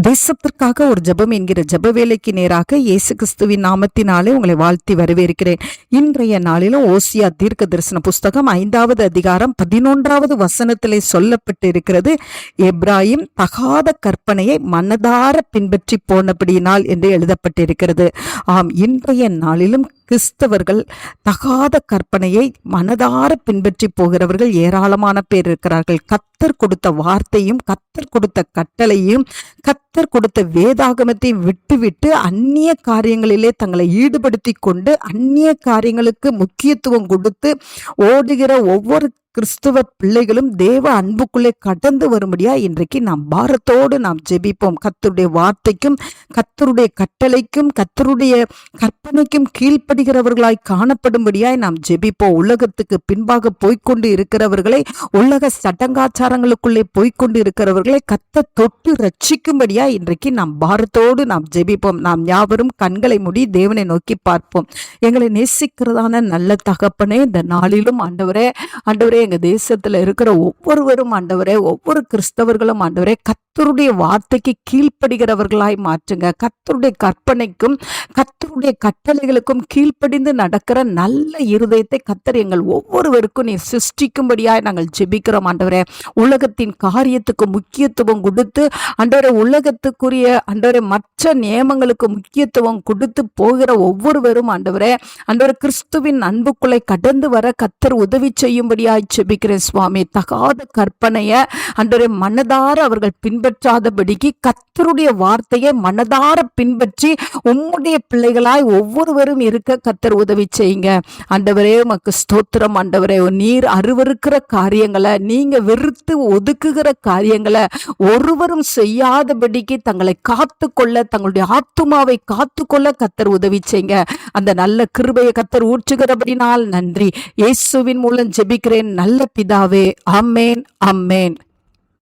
தேசத்திற்காக ஒரு ஜெபம் என்கிற ஜெப வேலைக்கு நேராக இயேசு கிறிஸ்துவின் நாமத்தினாலே உங்களை வாழ்த்தி வரவேற்கிறேன். இன்றைய நாளிலும் ஓசியா தீர்க்க தரிசன புஸ்தகம் 5வது அதிகாரம் 11வது வசனத்திலே சொல்லப்பட்டு இருக்கிறது. எப்ராயிம் தகாத கற்பனையை மனதார பின்பற்றி போனபடியினால் என்று எழுதப்பட்டிருக்கிறது. ஆம், இன்றைய நாளிலும் கிறிஸ்தவர்கள் தகாத கற்பனையை மனதார பின்பற்றி போகிறவர்கள் ஏராளமான பேர் இருக்கிறார்கள். கத்தர் கொடுத்த வார்த்தையும் கத்தர் கொடுத்த கட்டளையும் கத்தர் கொடுத்த வேதாகமத்தையும் விட்டுவிட்டு அந்நிய காரியங்களிலே தங்களை ஈடுபடுத்தி கொண்டு அந்நிய காரியங்களுக்கு முக்கியத்துவம் கொடுத்து ஓடுகிற ஒவ்வொரு கிறிஸ்துவ பிள்ளைகளும் தேவ அன்புக்குள்ளே கடந்து வரும்படியா இன்றைக்கு நாம் பாரத்தோடு நாம் ஜெபிப்போம். கர்த்தருடைய வார்த்தைக்கும் கர்த்தருடைய கட்டளைக்கும் கர்த்தருடைய கற்பனைக்கும் கீழ்ப்படுகிறவர்களாய் காணப்படும்படியாய் நாம் ஜெபிப்போம். உலகத்துக்கு பின்பாக போய்கொண்டு இருக்கிறவர்களை, உலக சடங்காச்சாரங்களுக்குள்ளே போய்கொண்டு இருக்கிறவர்களை கர்த்தர் தொட்டு ரட்சிக்கும்படியா இன்றைக்கு நாம் பாரத்தோடு நாம் ஜெபிப்போம். நாம் யாவரும் கண்களை மூடி தேவனை நோக்கி பார்ப்போம். எங்களை நேசிக்கிறதான நல்ல தகப்பனே, இந்த நாளிலும் ஆண்டவரே எங்க தேசத்துல இருக்கிற ஒவ்வொருவரும் ஆண்டவரே, ஒவ்வொரு கிறிஸ்தவர்களும் ஆண்டவரே கர்த்தருடைய வார்த்தைக்கு கீழ்ப்படுகிறவர்களாய் மாற்றுங்க. கர்த்தருடைய கற்பனைக்கும் கர்த்தருடைய கட்டளைகளுக்கும் கீழ்ப்படிந்து நடக்கிற நல்ல இருதயத்தை கர்த்தர் எங்கள் ஒவ்வொருவருக்கும் நீர் சிருஷ்டிக்கும்படியாய் நாங்கள் ஜெபிக்கிறோம் ஆண்டவரே. உலகத்தின் காரியத்துக்கு முக்கியத்துவம் கொடுத்து ஆண்டவரே, உலகத்துக்குரிய ஆண்டவரே மற்ற நியமங்களுக்கு முக்கியத்துவம் கொடுத்து போகிற ஒவ்வொருவரும் ஆண்டவரே கிறிஸ்துவின் அன்புக்குள்ளே கடந்து வர கர்த்தர் உதவி செய்யும்படியாய் ஜெபிக்கிறேன் சுவாமி. தகாத கற்பனைய ஆண்டவரே மனதார அவர்கள் பின்பற்றாதபடிக்கு கர்த்தருடைய வார்த்தையை மனதார பின்பற்றி உம்முடைய பிள்ளைகளாய் ஒவ்வொருவரும் இருக்க கர்த்தர் உதவி செய்யுங்க ஆண்டவரே. உமக்கு ஸ்தோத்திரம் ஆண்டவரே. நீர் அருவருக்கிற காரியங்களை, நீங்க வெறுத்து ஒதுக்குகிற காரியங்களை ஒருவரும் செய்யாதபடிக்கு தங்களை காத்துக்கொள்ள, தங்களுடைய ஆத்துமாவை காத்துக்கொள்ள கர்த்தர் உதவி செய்யுங்க. அந்த நல்ல கிருபையை கர்த்தர் ஊற்றுகிறபடினால் நன்றி. இயேசுவின் மூலம் ஜெபிக்கிறேன் நல்ல பிதாவே. ஆமென், ஆமென்.